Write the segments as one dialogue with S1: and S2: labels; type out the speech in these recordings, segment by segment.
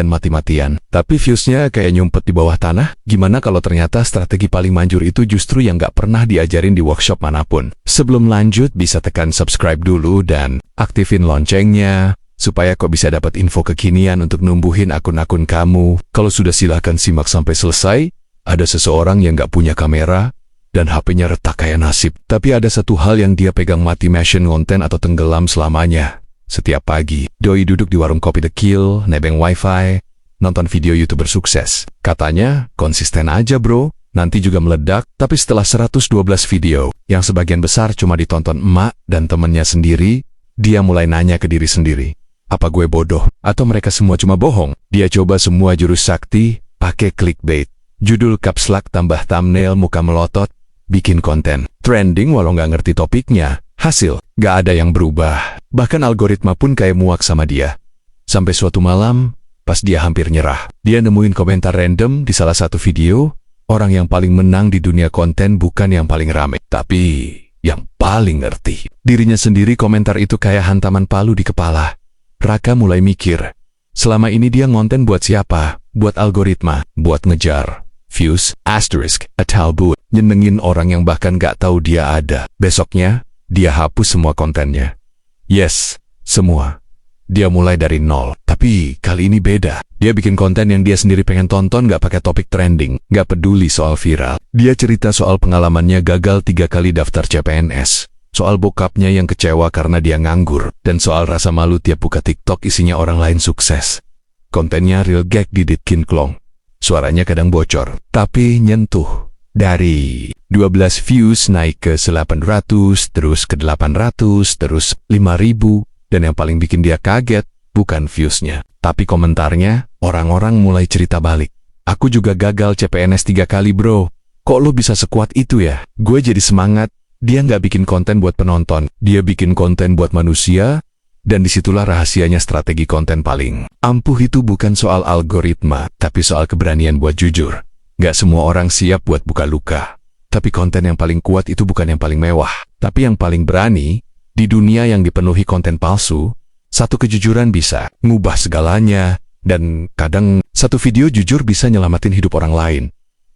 S1: dan mati-matian. Tapi viewsnya kayak nyumpet di bawah tanah. Gimana kalau ternyata strategi paling manjur itu justru yang nggak pernah diajarin di workshop manapun? Sebelum lanjut, bisa tekan subscribe dulu dan aktifin loncengnya, supaya kau bisa dapat info kekinian untuk numbuhin akun-akun kamu. Kalau sudah, silahkan simak sampai selesai. Ada seseorang yang nggak punya kamera, dan HP-nya retak kayak nasib. Tapi ada satu hal yang dia pegang mati, mention konten atau tenggelam selamanya. Setiap pagi, doi duduk di warung kopi dekil, nebeng wifi, nonton video YouTuber sukses. Katanya, konsisten aja bro, nanti juga meledak. Tapi setelah 112 video, yang sebagian besar cuma ditonton emak dan temennya sendiri, dia mulai nanya ke diri sendiri. Apa gue bodoh? Atau mereka semua cuma bohong? Dia coba semua jurus sakti, pakai clickbait. Judul caps lock tambah thumbnail muka melotot, bikin konten trending walau nggak ngerti topiknya. Hasil, nggak ada yang berubah. Bahkan algoritma pun kayak muak sama dia. Sampai suatu malam, pas dia hampir nyerah, dia nemuin komentar random di salah satu video. Orang yang paling menang di dunia konten bukan yang paling rame, tapi yang paling ngerti dirinya sendiri. Komentar itu kayak hantaman palu di kepala. Raka mulai mikir, selama ini dia ngonten buat siapa? Buat algoritma, buat ngejar views, asterisk, atau buat nyenengin orang yang bahkan gak tahu dia ada. Besoknya, dia hapus semua kontennya. Yes, semua. Dia mulai dari nol. Tapi kali ini beda. Dia bikin konten yang dia sendiri pengen tonton, gak pakai topik trending, gak peduli soal viral. Dia cerita soal pengalamannya gagal 3 kali daftar CPNS, soal bokapnya yang kecewa karena dia nganggur, dan soal rasa malu tiap buka TikTok isinya orang lain sukses. Kontennya real gag didit kinklong. Suaranya kadang bocor, tapi nyentuh. Dari 12 views naik ke 800, terus ke 800, terus 5.000. Dan yang paling bikin dia kaget, bukan viewsnya, tapi komentarnya. Orang-orang mulai cerita balik. Aku juga gagal CPNS 3 kali bro. Kok lo bisa sekuat itu ya? Gue jadi semangat. Dia nggak bikin konten buat penonton, dia bikin konten buat manusia. Dan disitulah rahasianya strategi konten paling ampuh itu bukan soal algoritma, tapi soal keberanian buat jujur. Nggak semua orang siap buat buka luka. Tapi konten yang paling kuat itu bukan yang paling mewah, tapi yang paling berani. Di dunia yang dipenuhi konten palsu, satu kejujuran bisa ngubah segalanya. Dan kadang satu video jujur bisa nyelamatin hidup orang lain.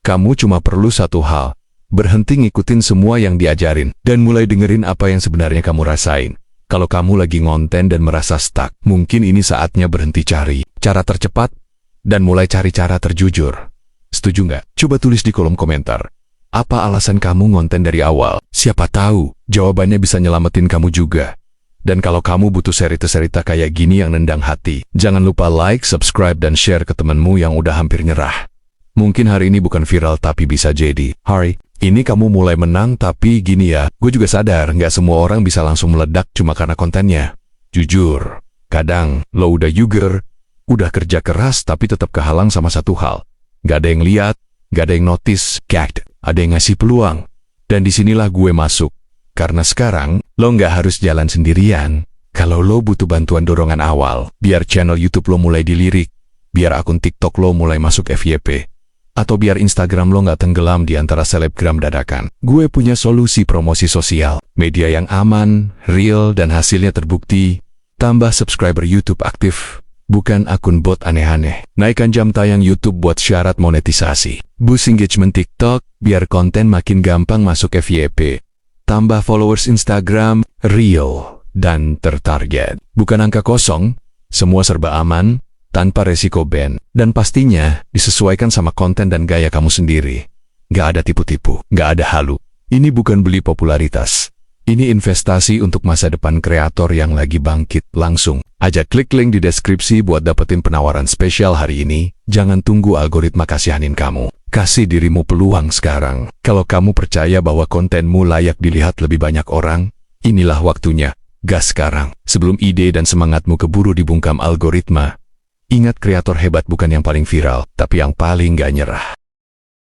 S1: Kamu cuma perlu satu hal, berhenti ngikutin semua yang diajarin, dan mulai dengerin apa yang sebenarnya kamu rasain. Kalau kamu lagi ngonten dan merasa stuck, mungkin ini saatnya berhenti cari cara tercepat dan mulai cari cara terjujur. Setuju nggak? Coba tulis di kolom komentar. Apa alasan kamu ngonten dari awal? Siapa tahu, jawabannya bisa nyelamatin kamu juga. Dan kalau kamu butuh cerita-cerita kayak gini yang nendang hati, jangan lupa like, subscribe, dan share ke temenmu yang udah hampir nyerah. Mungkin hari ini bukan viral, tapi bisa jadi hari ini kamu mulai menang. Tapi gini ya, gue juga sadar nggak semua orang bisa langsung meledak cuma karena kontennya. Jujur, kadang lo udah yuger, udah kerja keras, tapi tetap kehalang sama satu hal. Nggak ada yang lihat, nggak ada yang notice, gagged. Ada yang ngasih peluang. Dan disinilah gue masuk. Karena sekarang, lo nggak harus jalan sendirian. Kalau lo butuh bantuan dorongan awal, biar channel YouTube lo mulai dilirik, biar akun TikTok lo mulai masuk FYP, atau biar Instagram lo nggak tenggelam di antara selebgram dadakan, gue punya solusi promosi sosial. Media yang aman, real, dan hasilnya terbukti. Tambah subscriber YouTube aktif, bukan akun bot aneh-aneh. Naikkan jam tayang YouTube buat syarat monetisasi. Boost engagement TikTok, biar konten makin gampang masuk FYP. Tambah followers Instagram, real, dan tertarget. Bukan angka kosong, semua serba aman, tanpa resiko ban. Dan pastinya, disesuaikan sama konten dan gaya kamu sendiri. Nggak ada tipu-tipu, nggak ada halu. Ini bukan beli popularitas. Ini investasi untuk masa depan kreator yang lagi bangkit. Langsung aja klik link di deskripsi buat dapetin penawaran spesial hari ini. Jangan tunggu algoritma kasihanin kamu. Kasih dirimu peluang sekarang. Kalau kamu percaya bahwa kontenmu layak dilihat lebih banyak orang, inilah waktunya. Gas sekarang, sebelum ide dan semangatmu keburu dibungkam algoritma. Ingat, kreator hebat bukan yang paling viral, tapi yang paling gak nyerah.